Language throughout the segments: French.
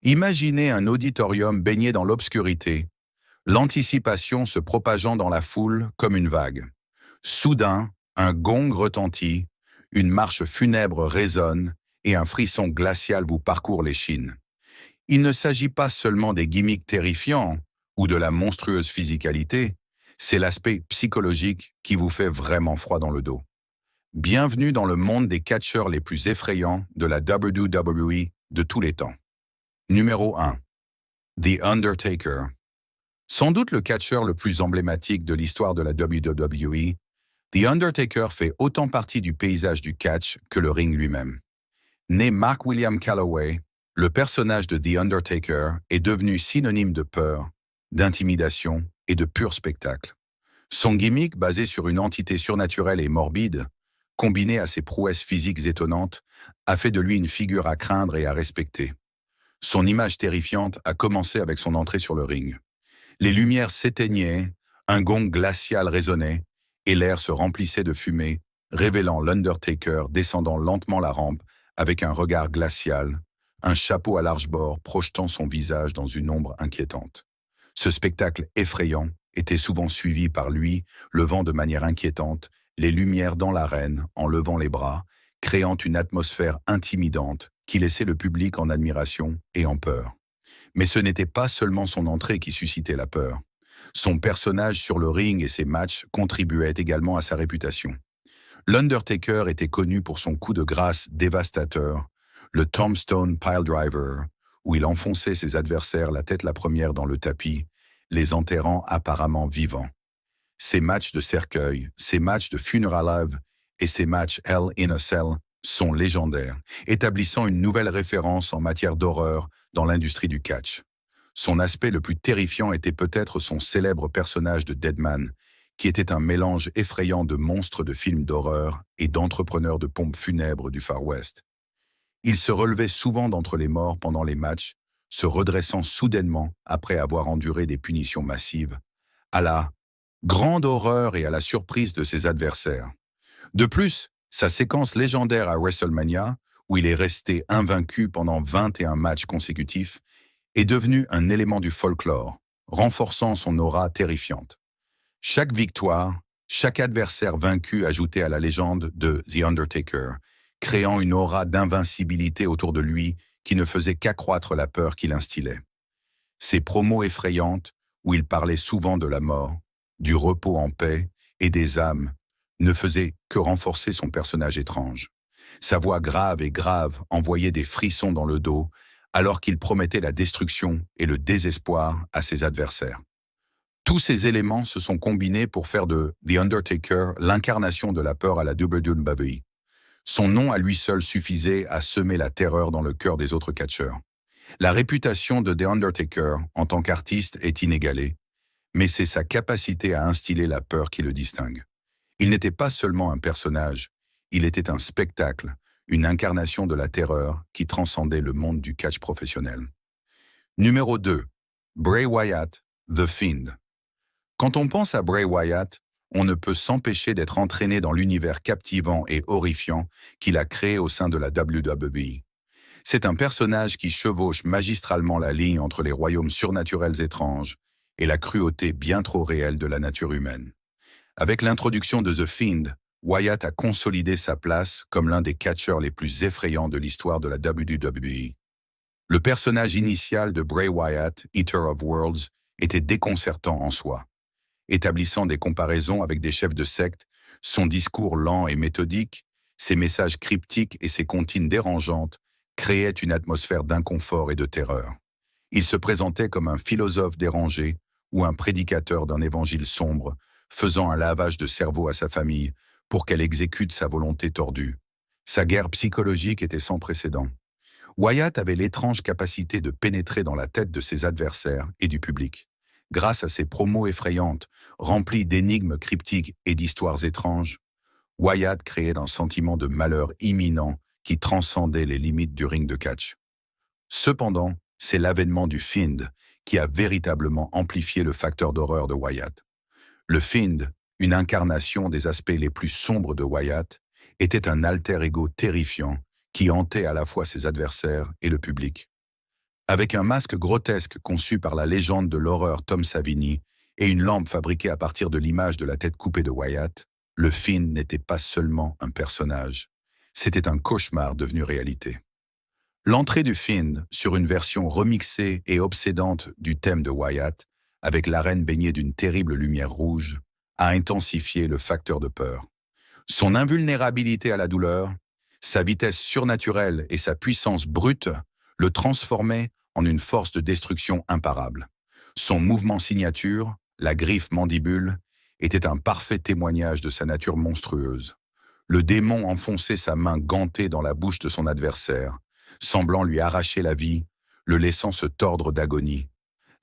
Imaginez un auditorium baigné dans l'obscurité, l'anticipation se propageant dans la foule comme une vague. Soudain, un gong retentit, une marche funèbre résonne et un frisson glacial vous parcourt l'échine. Il ne s'agit pas seulement des gimmicks terrifiants ou de la monstrueuse physicalité, c'est l'aspect psychologique qui vous fait vraiment froid dans le dos. Bienvenue dans le monde des catcheurs les plus effrayants de la WWE de tous les temps. Numéro 1. The Undertaker. Sans doute le catcheur le plus emblématique de l'histoire de la WWE, The Undertaker fait autant partie du paysage du catch que le ring lui-même. Né Mark William Calloway, le personnage de The Undertaker est devenu synonyme de peur, d'intimidation et de pur spectacle. Son gimmick, basé sur une entité surnaturelle et morbide, combiné à ses prouesses physiques étonnantes, a fait de lui une figure à craindre et à respecter. Son image terrifiante a commencé avec son entrée sur le ring. Les lumières s'éteignaient, un gong glacial résonnait, et l'air se remplissait de fumée, révélant l'Undertaker descendant lentement la rampe avec un regard glacial, un chapeau à large bord projetant son visage dans une ombre inquiétante. Ce spectacle effrayant était souvent suivi par lui, levant de manière inquiétante les lumières dans l'arène en levant les bras, créant une atmosphère intimidante qui laissait le public en admiration et en peur. Mais ce n'était pas seulement son entrée qui suscitait la peur. Son personnage sur le ring et ses matchs contribuaient également à sa réputation. L'Undertaker était connu pour son coup de grâce dévastateur, le Tombstone Piledriver, où il enfonçait ses adversaires la tête la première dans le tapis, les enterrant apparemment vivants. Ses matchs de cercueil, ses matchs de Funeral Live et ses matchs Hell in a Cell sont légendaires, établissant une nouvelle référence en matière d'horreur dans l'industrie du catch. Son aspect le plus terrifiant était peut-être son célèbre personnage de Deadman, qui était un mélange effrayant de monstres de films d'horreur et d'entrepreneurs de pompes funèbres du Far West. Il se relevait souvent d'entre les morts pendant les matchs, se redressant soudainement après avoir enduré des punitions massives, à la grande horreur et à la surprise de ses adversaires. De plus, sa séquence légendaire à WrestleMania, où il est resté invaincu pendant 21 matchs consécutifs, est devenue un élément du folklore, renforçant son aura terrifiante. Chaque victoire, chaque adversaire vaincu ajoutait à la légende de The Undertaker, créant une aura d'invincibilité autour de lui qui ne faisait qu'accroître la peur qu'il instillait. Ses promos effrayantes, où il parlait souvent de la mort, du repos en paix et des âmes, ne faisaient que renforcer son personnage étrange. Sa voix grave et grave envoyait des frissons dans le dos, alors qu'il promettait la destruction et le désespoir à ses adversaires. Tous ces éléments se sont combinés pour faire de The Undertaker l'incarnation de la peur à la WWE. Son nom à lui seul suffisait à semer la terreur dans le cœur des autres catcheurs. La réputation de The Undertaker en tant qu'artiste est inégalée, mais c'est sa capacité à instiller la peur qui le distingue. Il n'était pas seulement un personnage, il était un spectacle, une incarnation de la terreur qui transcendait le monde du catch professionnel. Numéro 2. Bray Wyatt, The Fiend. Quand on pense à Bray Wyatt, on ne peut s'empêcher d'être entraîné dans l'univers captivant et horrifiant qu'il a créé au sein de la WWE. C'est un personnage qui chevauche magistralement la ligne entre les royaumes surnaturels étranges et la cruauté bien trop réelle de la nature humaine. Avec l'introduction de The Fiend, Wyatt a consolidé sa place comme l'un des catcheurs les plus effrayants de l'histoire de la WWE. Le personnage initial de Bray Wyatt, Eater of Worlds, était déconcertant en soi. Établissant des comparaisons avec des chefs de secte, son discours lent et méthodique, ses messages cryptiques et ses comptines dérangeantes créaient une atmosphère d'inconfort et de terreur. Il se présentait comme un philosophe dérangé ou un prédicateur d'un évangile sombre, faisant un lavage de cerveau à sa famille pour qu'elle exécute sa volonté tordue. Sa guerre psychologique était sans précédent. Wyatt avait l'étrange capacité de pénétrer dans la tête de ses adversaires et du public. Grâce à ses promos effrayantes, remplies d'énigmes cryptiques et d'histoires étranges, Wyatt créait un sentiment de malheur imminent qui transcendait les limites du ring de catch. Cependant, c'est l'avènement du Fiend qui a véritablement amplifié le facteur d'horreur de Wyatt. Le Fiend, une incarnation des aspects les plus sombres de Wyatt, était un alter ego terrifiant qui hantait à la fois ses adversaires et le public. Avec un masque grotesque conçu par la légende de l'horreur Tom Savini et une lampe fabriquée à partir de l'image de la tête coupée de Wyatt, le Fiend n'était pas seulement un personnage, c'était un cauchemar devenu réalité. L'entrée du Fiend sur une version remixée et obsédante du thème de Wyatt, avec l'arène baignée d'une terrible lumière rouge, a intensifié le facteur de peur. Son invulnérabilité à la douleur, sa vitesse surnaturelle et sa puissance brute le transformaient en une force de destruction imparable. Son mouvement signature, la griffe mandibule, était un parfait témoignage de sa nature monstrueuse. Le démon enfonçait sa main gantée dans la bouche de son adversaire, semblant lui arracher la vie, le laissant se tordre d'agonie.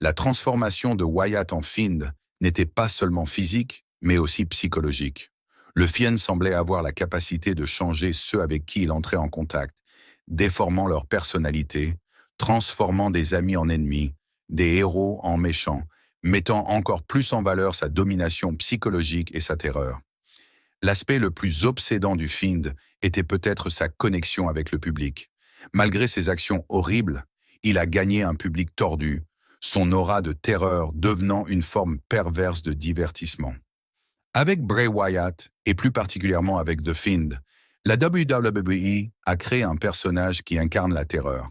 La transformation de Wyatt en Fiend n'était pas seulement physique, mais aussi psychologique. Le Fiend semblait avoir la capacité de changer ceux avec qui il entrait en contact, déformant leur personnalité, transformant des amis en ennemis, des héros en méchants, mettant encore plus en valeur sa domination psychologique et sa terreur. L'aspect le plus obsédant du Fiend était peut-être sa connexion avec le public. Malgré ses actions horribles, il a gagné un public tordu, son aura de terreur devenant une forme perverse de divertissement. Avec Bray Wyatt, et plus particulièrement avec The Fiend, la WWE a créé un personnage qui incarne la terreur.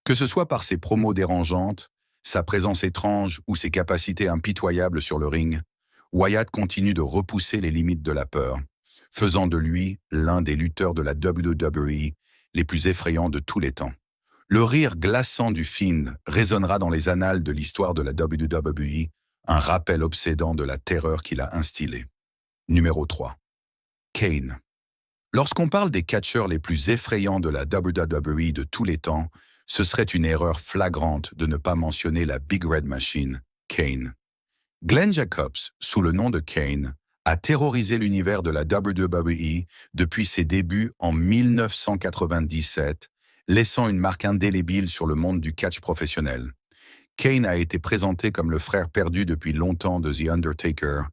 Que ce soit par ses promos dérangeantes, sa présence étrange ou ses capacités impitoyables sur le ring, Wyatt continue de repousser les limites de la peur, faisant de lui l'un des lutteurs de la WWE les plus effrayants de tous les temps. Le rire glaçant du Fiend résonnera dans les annales de l'histoire de la WWE, un rappel obsédant de la terreur qu'il a instillée. Numéro 3. Kane. Lorsqu'on parle des catcheurs les plus effrayants de la WWE de tous les temps, ce serait une erreur flagrante de ne pas mentionner la Big Red Machine, Kane. Glenn Jacobs, sous le nom de Kane, a terrorisé l'univers de la WWE depuis ses débuts en 1997, laissant une marque indélébile sur le monde du catch professionnel. Kane a été présenté comme le frère perdu depuis longtemps de The Undertaker,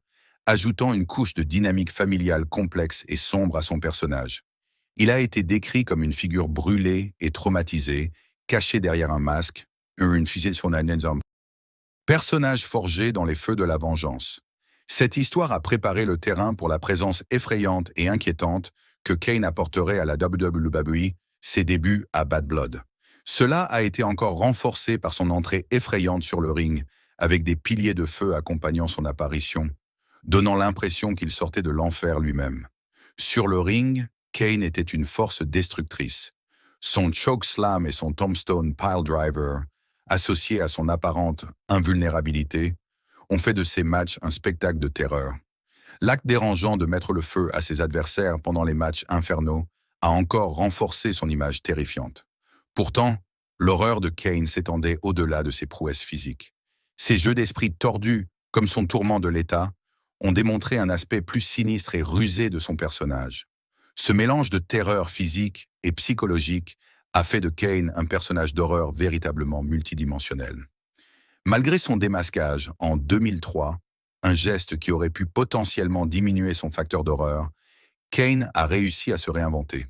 ajoutant une couche de dynamique familiale complexe et sombre à son personnage. Il a été décrit comme une figure brûlée et traumatisée, cachée derrière un masque, personnage forgé dans les feux de la vengeance. Cette histoire a préparé le terrain pour la présence effrayante et inquiétante que Kane apporterait à la WWE, ses débuts à Bad Blood. Cela a été encore renforcé par son entrée effrayante sur le ring, avec des piliers de feu accompagnant son apparition, donnant l'impression qu'il sortait de l'enfer lui-même. Sur le ring, Kane était une force destructrice. Son chokeslam et son tombstone piledriver, associés à son apparente invulnérabilité, ont fait de ces matchs un spectacle de terreur. L'acte dérangeant de mettre le feu à ses adversaires pendant les matchs infernaux a encore renforcé son image terrifiante. Pourtant, l'horreur de Kane s'étendait au-delà de ses prouesses physiques. Ses jeux d'esprit tordus, comme son tourment de l'État, ont démontré un aspect plus sinistre et rusé de son personnage. Ce mélange de terreur physique et psychologique a fait de Kane un personnage d'horreur véritablement multidimensionnel. Malgré son démasquage en 2003, un geste qui aurait pu potentiellement diminuer son facteur d'horreur, Kane a réussi à se réinventer.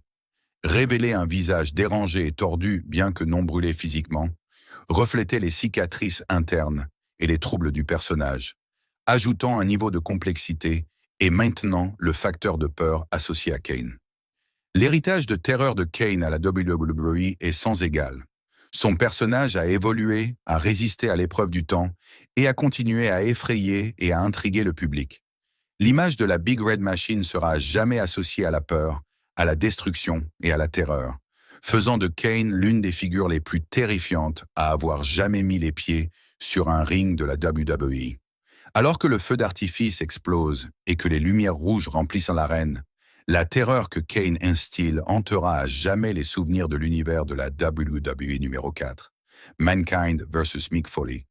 Révéler un visage dérangé et tordu, bien que non brûlé physiquement, reflétait les cicatrices internes et les troubles du personnage, ajoutant un niveau de complexité et maintenant le facteur de peur associé à Kane. L'héritage de terreur de Kane à la WWE est sans égal. Son personnage a évolué, a résisté à l'épreuve du temps et a continué à effrayer et à intriguer le public. L'image de la Big Red Machine sera jamais associée à la peur, à la destruction et à la terreur, faisant de Kane l'une des figures les plus terrifiantes à avoir jamais mis les pieds sur un ring de la WWE. Alors que le feu d'artifice explose et que les lumières rouges remplissent l'arène, la terreur que Kane instille hantera à jamais les souvenirs de l'univers de la WWE numéro 4, Mankind vs Mick Foley.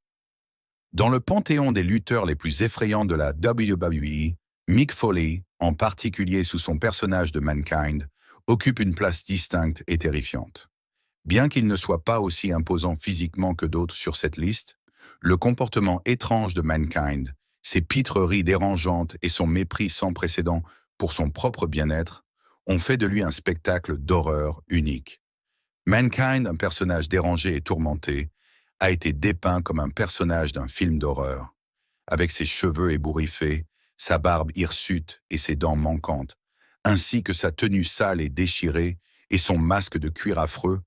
Dans le panthéon des lutteurs les plus effrayants de la WWE, Mick Foley, en particulier sous son personnage de Mankind, occupe une place distincte et terrifiante. Bien qu'il ne soit pas aussi imposant physiquement que d'autres sur cette liste, le comportement étrange de Mankind, ses pitreries dérangeantes et son mépris sans précédent pour son propre bien-être, ont fait de lui un spectacle d'horreur unique. Mankind, un personnage dérangé et tourmenté, a été dépeint comme un personnage d'un film d'horreur. Avec ses cheveux ébouriffés, sa barbe hirsute et ses dents manquantes, ainsi que sa tenue sale et déchirée et son masque de cuir affreux,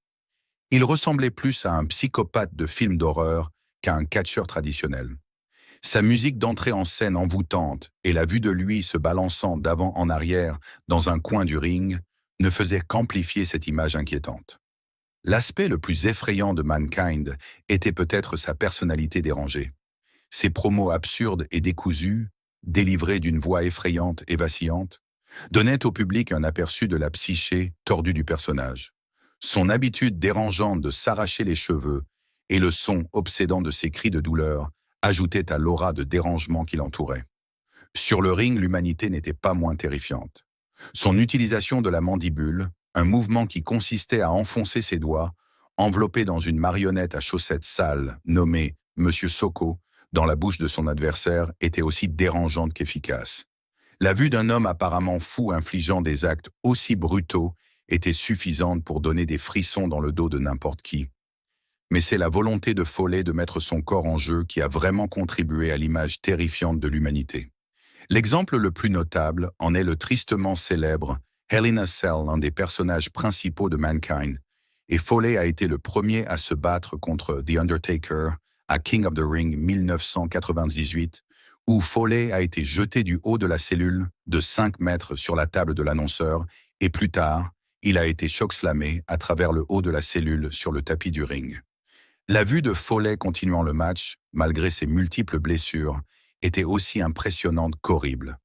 il ressemblait plus à un psychopathe de film d'horreur qu'à un catcheur traditionnel. Sa musique d'entrée en scène envoûtante et la vue de lui se balançant d'avant en arrière dans un coin du ring ne faisaient qu'amplifier cette image inquiétante. L'aspect le plus effrayant de Mankind était peut-être sa personnalité dérangée. Ses promos absurdes et décousus, délivrés d'une voix effrayante et vacillante, donnaient au public un aperçu de la psyché tordue du personnage. Son habitude dérangeante de s'arracher les cheveux et le son obsédant de ses cris de douleur ajoutaient à l'aura de dérangement qui l'entourait. Sur le ring, l'humanité n'était pas moins terrifiante. Son utilisation de la mandibule, un mouvement qui consistait à enfoncer ses doigts, enveloppés dans une marionnette à chaussettes sales nommée Monsieur Soko, dans la bouche de son adversaire, était aussi dérangeante qu'efficace. La vue d'un homme apparemment fou infligeant des actes aussi brutaux était suffisante pour donner des frissons dans le dos de n'importe qui. Mais c'est la volonté de Foley de mettre son corps en jeu qui a vraiment contribué à l'image terrifiante de l'humanité. L'exemple le plus notable en est le tristement célèbre Hell in a Cell, l'un des personnages principaux de Mankind, et Foley a été le premier à se battre contre The Undertaker à King of the Ring 1998, où Foley a été jeté du haut de la cellule de 5 mètres sur la table de l'annonceur, et plus tard, il a été choc-slamé à travers le haut de la cellule sur le tapis du ring. La vue de Foley continuant le match, malgré ses multiples blessures, était aussi impressionnante qu'horrible.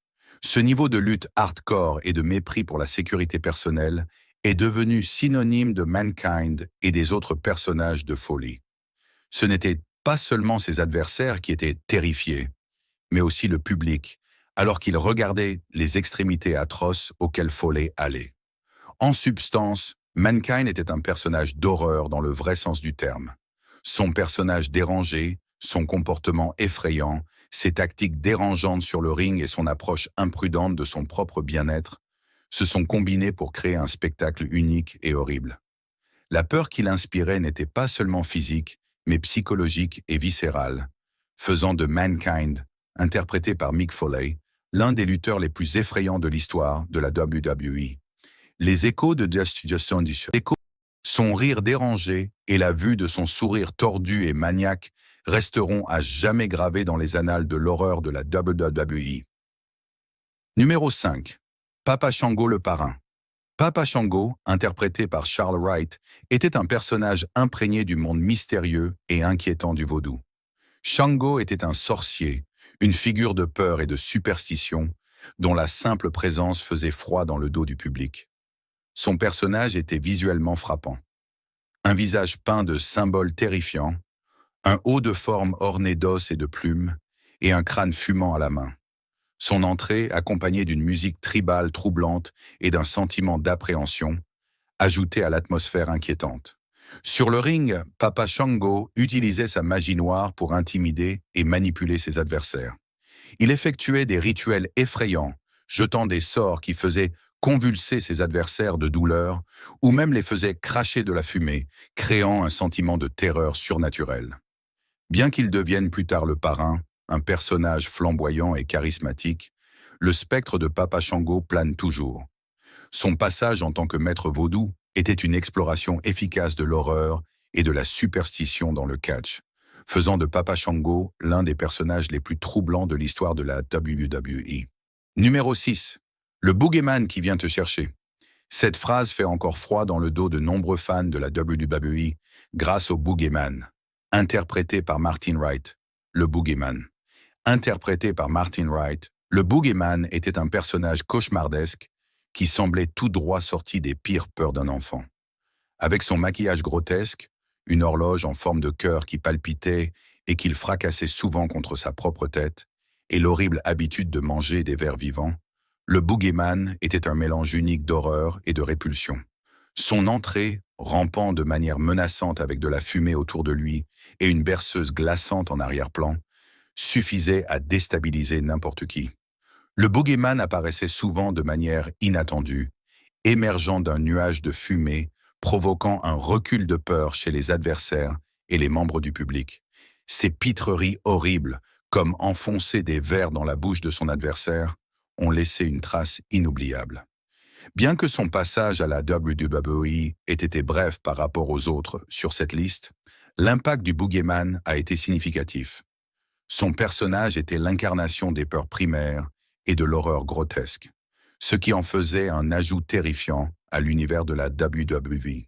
Ce niveau de lutte hardcore et de mépris pour la sécurité personnelle est devenu synonyme de Mankind et des autres personnages de Foley. Ce n'étaient pas seulement ses adversaires qui étaient terrifiés, mais aussi le public, alors qu'ils regardaient les extrémités atroces auxquelles Foley allait. En substance, Mankind était un personnage d'horreur dans le vrai sens du terme. Son personnage dérangé, son comportement effrayant, ses tactiques dérangeantes sur le ring et son approche imprudente de son propre bien-être se sont combinés pour créer un spectacle unique et horrible. La peur qu'il inspirait n'était pas seulement physique, mais psychologique et viscérale, faisant de Mankind, interprété par Mick Foley, l'un des lutteurs les plus effrayants de l'histoire de la WWE. Les échos de Justin Dishon, son rire dérangé et la vue de son sourire tordu et maniaque resteront à jamais gravés dans les annales de l'horreur de la WWE. Numéro 5. Papa Shango le parrain. Papa Shango, interprété par Charles Wright, était un personnage imprégné du monde mystérieux et inquiétant du vaudou. Shango était un sorcier, une figure de peur et de superstition, dont la simple présence faisait froid dans le dos du public. Son personnage était visuellement frappant. Un visage peint de symboles terrifiants, un haut de forme orné d'os et de plumes, et un crâne fumant à la main. Son entrée, accompagnée d'une musique tribale troublante et d'un sentiment d'appréhension, ajoutait à l'atmosphère inquiétante. Sur le ring, Papa Shango utilisait sa magie noire pour intimider et manipuler ses adversaires. Il effectuait des rituels effrayants, jetant des sorts qui faisaient convulser ses adversaires de douleur ou même les faisait cracher de la fumée, créant un sentiment de terreur surnaturelle. Bien qu'il devienne plus tard le parrain, un personnage flamboyant et charismatique, le spectre de Papa Shango plane toujours. Son passage en tant que maître vaudou était une exploration efficace de l'horreur et de la superstition dans le catch, faisant de Papa Shango l'un des personnages les plus troublants de l'histoire de la WWE. Numéro 6. Le boogeyman qui vient te chercher. Cette phrase fait encore froid dans le dos de nombreux fans de la WWE grâce au boogeyman, interprété par Martin Wright, le boogeyman. Interprété par Martin Wright, le boogeyman était un personnage cauchemardesque qui semblait tout droit sorti des pires peurs d'un enfant. Avec son maquillage grotesque, une horloge en forme de cœur qui palpitait et qu'il fracassait souvent contre sa propre tête, et l'horrible habitude de manger des vers vivants, le boogeyman était un mélange unique d'horreur et de répulsion. Son entrée, rampant de manière menaçante avec de la fumée autour de lui et une berceuse glaçante en arrière-plan, suffisait à déstabiliser n'importe qui. Le boogeyman apparaissait souvent de manière inattendue, émergeant d'un nuage de fumée, provoquant un recul de peur chez les adversaires et les membres du public. Ces pitreries horribles, comme enfoncer des verres dans la bouche de son adversaire, ont laissé une trace inoubliable. Bien que son passage à la WWE ait été bref par rapport aux autres sur cette liste, l'impact du Boogeyman a été significatif. Son personnage était l'incarnation des peurs primaires et de l'horreur grotesque, ce qui en faisait un ajout terrifiant à l'univers de la WWE.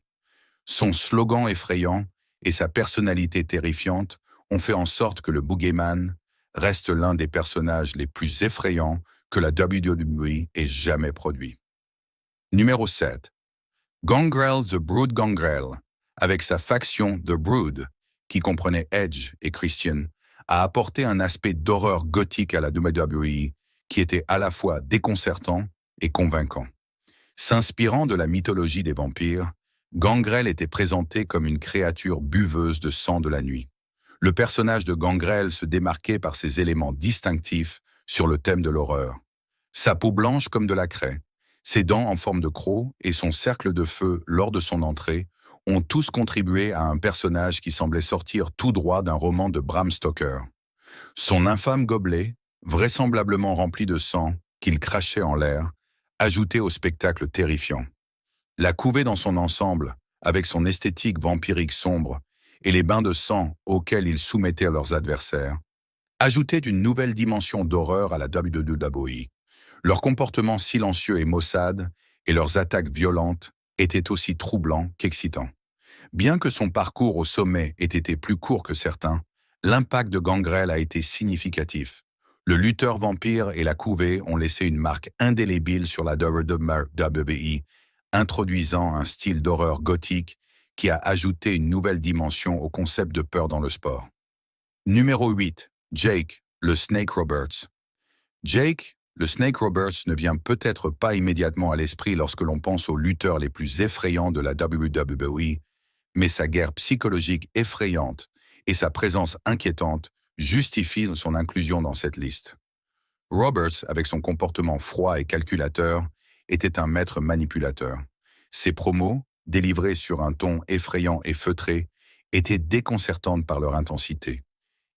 Son slogan effrayant et sa personnalité terrifiante ont fait en sorte que le Boogeyman reste l'un des personnages les plus effrayants que la WWE ait jamais produit. Numéro 7. Gangrel the Brood Gangrel, avec sa faction The Brood, qui comprenait Edge et Christian, a apporté un aspect d'horreur gothique à la WWE qui était à la fois déconcertant et convaincant. S'inspirant de la mythologie des vampires, Gangrel était présenté comme une créature buveuse de sang de la nuit. Le personnage de Gangrel se démarquait par ses éléments distinctifs sur le thème de l'horreur. Sa peau blanche comme de la craie, ses dents en forme de croc et son cercle de feu lors de son entrée ont tous contribué à un personnage qui semblait sortir tout droit d'un roman de Bram Stoker. Son infâme gobelet, vraisemblablement rempli de sang, qu'il crachait en l'air, ajoutait au spectacle terrifiant. La couvée dans son ensemble, avec son esthétique vampirique sombre, et les bains de sang auxquels ils soumettaient leurs adversaires, ajoutaient une nouvelle dimension d'horreur à la WWE. Leur comportement silencieux et maussade, et leurs attaques violentes, étaient aussi troublants qu'excitants. Bien que son parcours au sommet ait été plus court que certains, l'impact de Gangrel a été significatif. Le lutteur vampire et la couvée ont laissé une marque indélébile sur la WWE, introduisant un style d'horreur gothique qui a ajouté une nouvelle dimension au concept de peur dans le sport. Numéro 8. Jake, le Snake Roberts. Jake, le Snake Roberts ne vient peut-être pas immédiatement à l'esprit lorsque l'on pense aux lutteurs les plus effrayants de la WWE, mais sa guerre psychologique effrayante et sa présence inquiétante justifient son inclusion dans cette liste. Roberts, avec son comportement froid et calculateur, était un maître manipulateur. Ses promos, délivrées sur un ton effrayant et feutré, étaient déconcertantes par leur intensité.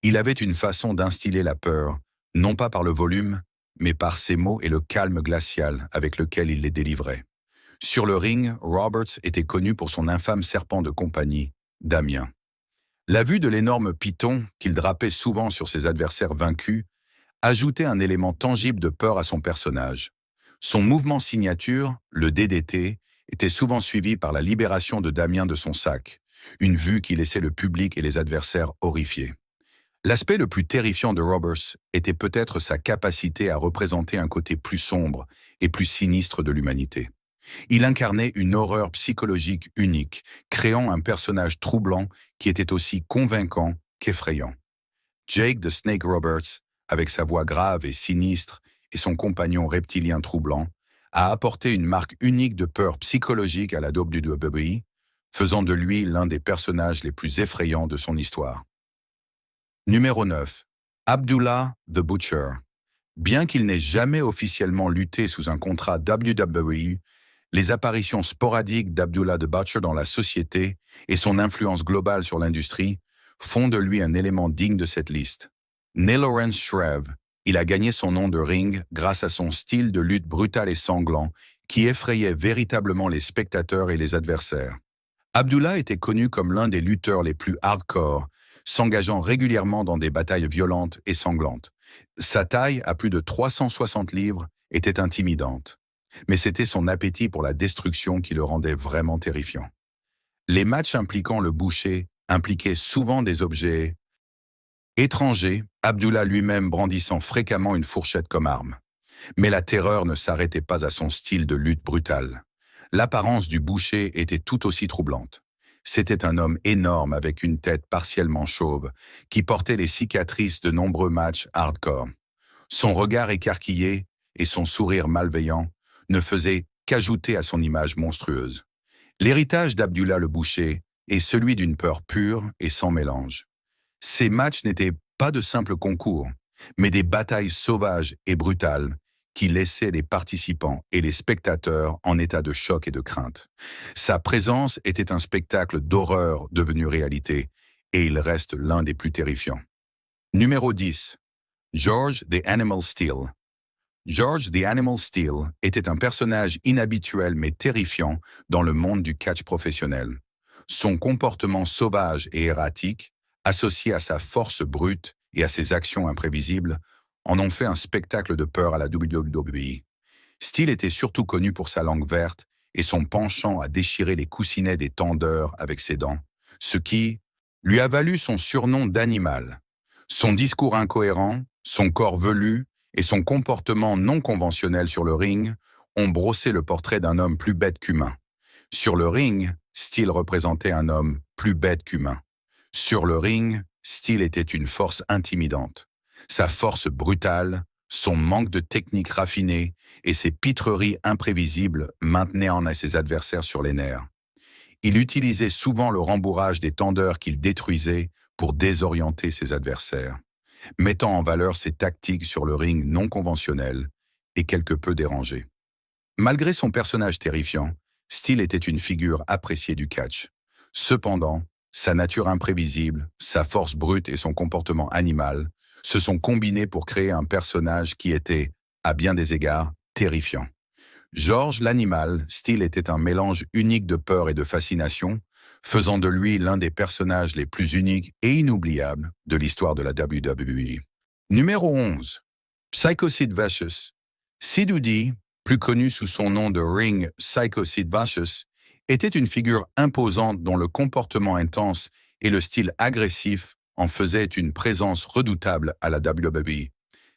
Il avait une façon d'instiller la peur, non pas par le volume, mais par ses mots et le calme glacial avec lequel il les délivrait. Sur le ring, Roberts était connu pour son infâme serpent de compagnie, Damien. La vue de l'énorme python qu'il drapait souvent sur ses adversaires vaincus ajoutait un élément tangible de peur à son personnage. Son mouvement signature, le DDT, était souvent suivi par la libération de Damien de son sac, une vue qui laissait le public et les adversaires horrifiés. L'aspect le plus terrifiant de Roberts était peut-être sa capacité à représenter un côté plus sombre et plus sinistre de l'humanité. Il incarnait une horreur psychologique unique, créant un personnage troublant qui était aussi convaincant qu'effrayant. Jake the Snake Roberts, avec sa voix grave et sinistre et son compagnon reptilien troublant, a apporté une marque unique de peur psychologique à la WWE, faisant de lui l'un des personnages les plus effrayants de son histoire. Numéro 9. Abdullah the Butcher. Bien qu'il n'ait jamais officiellement lutté sous un contrat WWE, les apparitions sporadiques d'Abdullah the Butcher dans la société et son influence globale sur l'industrie font de lui un élément digne de cette liste. Né Lawrence Shreve, il a gagné son nom de ring grâce à son style de lutte brutal et sanglant qui effrayait véritablement les spectateurs et les adversaires. Abdullah était connu comme l'un des lutteurs les plus hardcore, s'engageant régulièrement dans des batailles violentes et sanglantes. Sa taille, à plus de 360 livres, était intimidante. Mais c'était son appétit pour la destruction qui le rendait vraiment terrifiant. Les matchs impliquant le boucher impliquaient souvent des objets étrangers, Abdullah lui-même brandissant fréquemment une fourchette comme arme. Mais la terreur ne s'arrêtait pas à son style de lutte brutale. L'apparence du boucher était tout aussi troublante. C'était un homme énorme avec une tête partiellement chauve, qui portait les cicatrices de nombreux matchs hardcore. Son regard écarquillé et son sourire malveillant ne faisaient qu'ajouter à son image monstrueuse. L'héritage d'Abdullah le boucher est celui d'une peur pure et sans mélange. Ces matchs n'étaient pas de simples concours, mais des batailles sauvages et brutales qui laissait les participants et les spectateurs en état de choc et de crainte. Sa présence était un spectacle d'horreur devenu réalité, et il reste l'un des plus terrifiants. Numéro 10. George the Animal Steel. George the Animal Steel était un personnage inhabituel mais terrifiant dans le monde du catch professionnel. Son comportement sauvage et erratique, associé à sa force brute et à ses actions imprévisibles, en ont fait un spectacle de peur à la WWE. Steel était surtout connu pour sa langue verte et son penchant à déchirer les coussinets des tendeurs avec ses dents, ce qui lui a valu son surnom d'animal. Son discours incohérent, son corps velu et son comportement non conventionnel sur le ring ont brossé le portrait d'un homme plus bête qu'humain. Sur le ring, Steel représentait un homme plus bête qu'humain. Sur le ring, Steel était une force intimidante. Sa force brutale, son manque de technique raffinée et ses pitreries imprévisibles maintenaient en ses adversaires sur les nerfs. Il utilisait souvent le rembourrage des tendeurs qu'il détruisait pour désorienter ses adversaires, mettant en valeur ses tactiques sur le ring non conventionnel et quelque peu dérangé. Malgré son personnage terrifiant, Steel était une figure appréciée du catch. Cependant, sa nature imprévisible, sa force brute et son comportement animal se sont combinés pour créer un personnage qui était, à bien des égards, terrifiant. George l'animal, Steel était un mélange unique de peur et de fascination, faisant de lui l'un des personnages les plus uniques et inoubliables de l'histoire de la WWE. Numéro 11. Psycho Sid Vicious. Sid Woody, plus connu sous son nom de ring Psycho Sid Vicious, était une figure imposante dont le comportement intense et le style agressif en faisaient une présence redoutable à la WWE.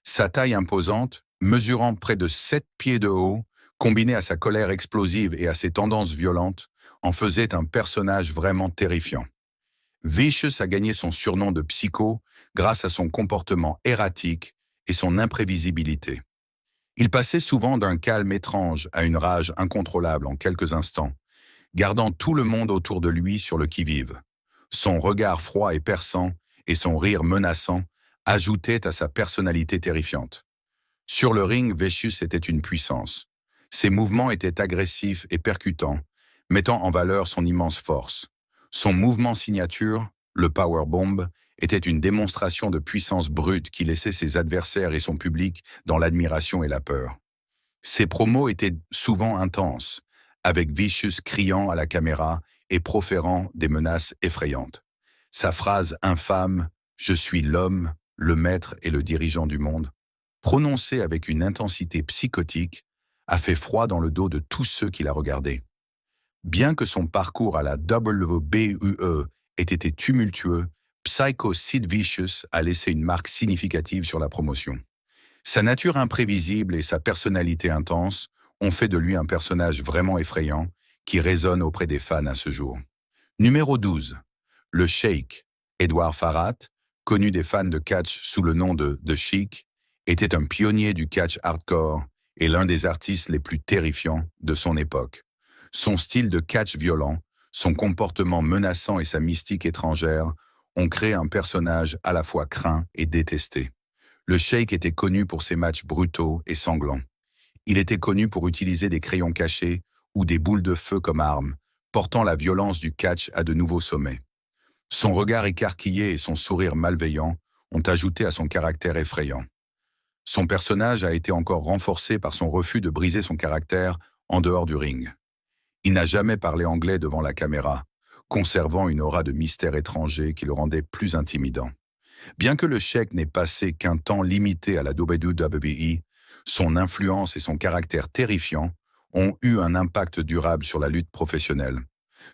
Sa taille imposante, mesurant près de 7 pieds de haut, combinée à sa colère explosive et à ses tendances violentes, en faisait un personnage vraiment terrifiant. Vicious a gagné son surnom de Psycho grâce à son comportement erratique et son imprévisibilité. Il passait souvent d'un calme étrange à une rage incontrôlable en quelques instants, gardant tout le monde autour de lui sur le qui-vive. Son regard froid et perçant et son rire menaçant ajoutaient à sa personnalité terrifiante. Sur le ring, Vicious était une puissance. Ses mouvements étaient agressifs et percutants, mettant en valeur son immense force. Son mouvement signature, le powerbomb, était une démonstration de puissance brute qui laissait ses adversaires et son public dans l'admiration et la peur. Ses promos étaient souvent intenses, avec Vicious criant à la caméra et proférant des menaces effrayantes. Sa phrase infâme « Je suis l'homme, le maître et le dirigeant du monde », prononcée avec une intensité psychotique, a fait froid dans le dos de tous ceux qui la regardaient. Bien que son parcours à la WWE ait été tumultueux, Psycho Sid Vicious a laissé une marque significative sur la promotion. Sa nature imprévisible et sa personnalité intense ont fait de lui un personnage vraiment effrayant qui résonne auprès des fans à ce jour. Numéro 12. Le Sheik, Edward Farhat, connu des fans de catch sous le nom de The Sheik, était un pionnier du catch hardcore et l'un des artistes les plus terrifiants de son époque. Son style de catch violent, son comportement menaçant et sa mystique étrangère ont créé un personnage à la fois craint et détesté. Le Sheik était connu pour ses matchs brutaux et sanglants. Il était connu pour utiliser des crayons cachés ou des boules de feu comme armes, portant la violence du catch à de nouveaux sommets. Son regard écarquillé et son sourire malveillant ont ajouté à son caractère effrayant. Son personnage a été encore renforcé par son refus de briser son caractère en dehors du ring. Il n'a jamais parlé anglais devant la caméra, conservant une aura de mystère étranger qui le rendait plus intimidant. Bien que le Sheik n'ait passé qu'un temps limité à la WWE, son influence et son caractère terrifiant ont eu un impact durable sur la lutte professionnelle.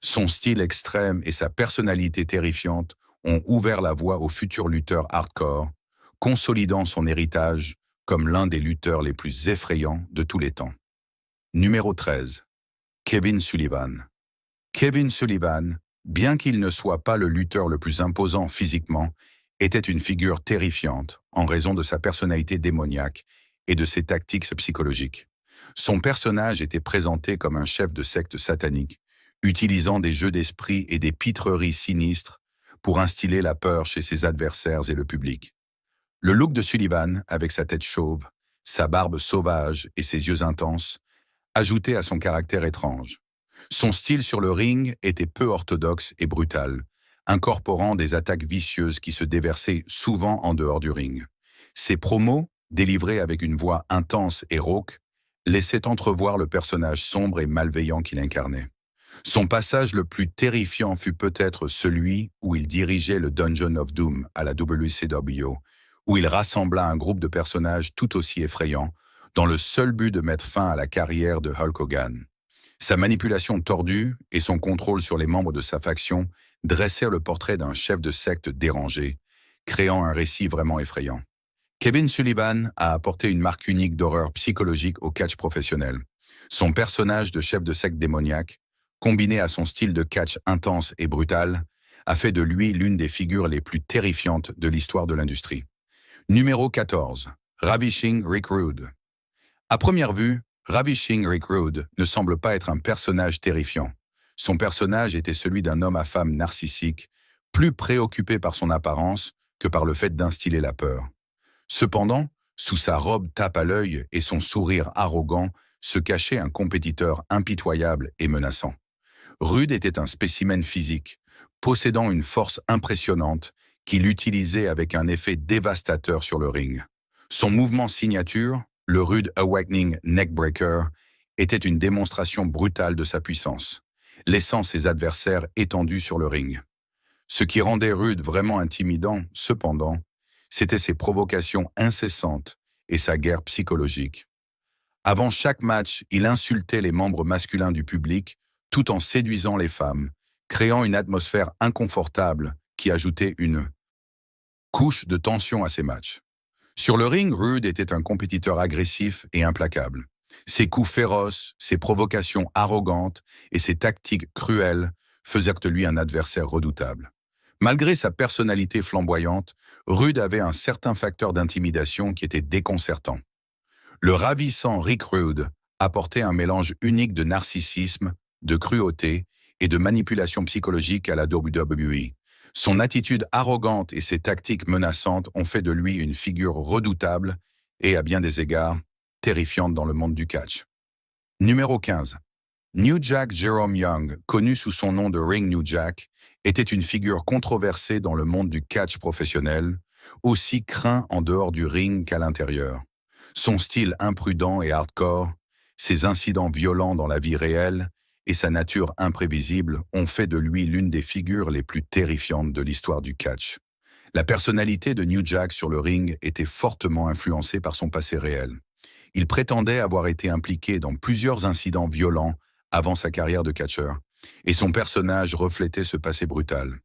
Son style extrême et sa personnalité terrifiante ont ouvert la voie aux futurs lutteurs hardcore, consolidant son héritage comme l'un des lutteurs les plus effrayants de tous les temps. Numéro 13. Kevin Sullivan. Kevin Sullivan, bien qu'il ne soit pas le lutteur le plus imposant physiquement, était une figure terrifiante en raison de sa personnalité démoniaque et de ses tactiques psychologiques. Son personnage était présenté comme un chef de secte satanique, utilisant des jeux d'esprit et des pitreries sinistres pour instiller la peur chez ses adversaires et le public. Le look de Sullivan, avec sa tête chauve, sa barbe sauvage et ses yeux intenses, ajoutait à son caractère étrange. Son style sur le ring était peu orthodoxe et brutal, incorporant des attaques vicieuses qui se déversaient souvent en dehors du ring. Ses promos, délivrés avec une voix intense et rauque, laissaient entrevoir le personnage sombre et malveillant qu'il incarnait. Son passage le plus terrifiant fut peut-être celui où il dirigeait le Dungeon of Doom à la WCW, où il rassembla un groupe de personnages tout aussi effrayants, dans le seul but de mettre fin à la carrière de Hulk Hogan. Sa manipulation tordue et son contrôle sur les membres de sa faction dressèrent le portrait d'un chef de secte dérangé, créant un récit vraiment effrayant. Kevin Sullivan a apporté une marque unique d'horreur psychologique au catch professionnel. Son personnage de chef de secte démoniaque, combiné à son style de catch intense et brutal, a fait de lui l'une des figures les plus terrifiantes de l'histoire de l'industrie. Numéro 14. Ravishing Rick Rude. À première vue, Ravishing Rick Rude ne semble pas être un personnage terrifiant. Son personnage était celui d'un homme à femme narcissique, plus préoccupé par son apparence que par le fait d'instiller la peur. Cependant, sous sa robe tape à l'œil et son sourire arrogant, se cachait un compétiteur impitoyable et menaçant. Rude était un spécimen physique, possédant une force impressionnante qu'il utilisait avec un effet dévastateur sur le ring. Son mouvement signature, le Rude Awakening Neckbreaker, était une démonstration brutale de sa puissance, laissant ses adversaires étendus sur le ring. Ce qui rendait Rude vraiment intimidant, cependant, c'était ses provocations incessantes et sa guerre psychologique. Avant chaque match, il insultait les membres masculins du public tout en séduisant les femmes, créant une atmosphère inconfortable qui ajoutait une couche de tension à ses matchs. Sur le ring, Rude était un compétiteur agressif et implacable. Ses coups féroces, ses provocations arrogantes et ses tactiques cruelles faisaient de lui un adversaire redoutable. Malgré sa personnalité flamboyante, Rude avait un certain facteur d'intimidation qui était déconcertant. Le ravissant Rick Rude apportait un mélange unique de narcissisme, de cruauté et de manipulation psychologique à la WWE. Son attitude arrogante et ses tactiques menaçantes ont fait de lui une figure redoutable et, à bien des égards, terrifiante dans le monde du catch. Numéro 15. New Jack Jerome Young, connu sous son nom de Ring New Jack, était une figure controversée dans le monde du catch professionnel, aussi craint en dehors du ring qu'à l'intérieur. Son style imprudent et hardcore, ses incidents violents dans la vie réelle et sa nature imprévisible ont fait de lui l'une des figures les plus terrifiantes de l'histoire du catch. La personnalité de New Jack sur le ring était fortement influencée par son passé réel. Il prétendait avoir été impliqué dans plusieurs incidents violents avant sa carrière de catcheur, et son personnage reflétait ce passé brutal.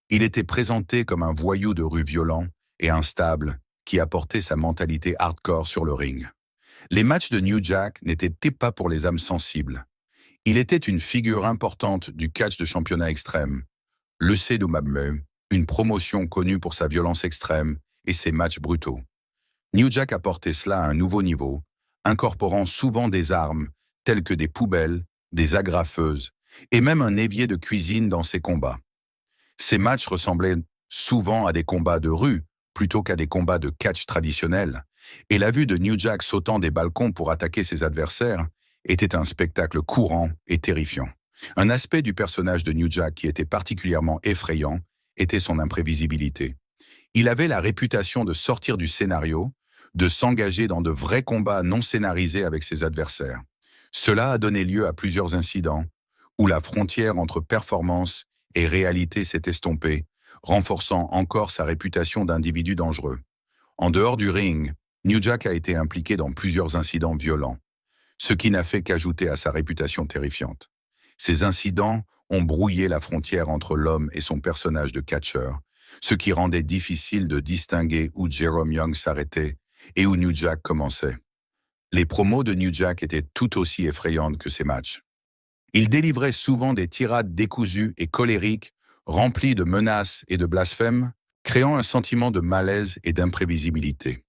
Il était présenté comme un voyou de rue violent et instable qui apportait sa mentalité hardcore sur le ring. Les matchs de New Jack n'étaient pas pour les âmes sensibles. Il était une figure importante du catch de championnat extrême, le CWE, une promotion connue pour sa violence extrême et ses matchs brutaux. New Jack a porté cela à un nouveau niveau, incorporant souvent des armes telles que des poubelles, des agrafeuses et même un évier de cuisine dans ses combats. Ces matchs ressemblaient souvent à des combats de rue plutôt qu'à des combats de catch traditionnels, et la vue de New Jack sautant des balcons pour attaquer ses adversaires était un spectacle courant et terrifiant. Un aspect du personnage de New Jack qui était particulièrement effrayant était son imprévisibilité. Il avait la réputation de sortir du scénario, de s'engager dans de vrais combats non scénarisés avec ses adversaires. Cela a donné lieu à plusieurs incidents où la frontière entre performance et réalité s'est estompée, renforçant encore sa réputation d'individu dangereux. En dehors du ring, New Jack a été impliqué dans plusieurs incidents violents, ce qui n'a fait qu'ajouter à sa réputation terrifiante. Ces incidents ont brouillé la frontière entre l'homme et son personnage de catcheur, ce qui rendait difficile de distinguer où Jerome Young s'arrêtait et où New Jack commençait. Les promos de New Jack étaient tout aussi effrayantes que ses matchs. Il délivrait souvent des tirades décousues et colériques, remplies de menaces et de blasphèmes, créant un sentiment de malaise et d'imprévisibilité.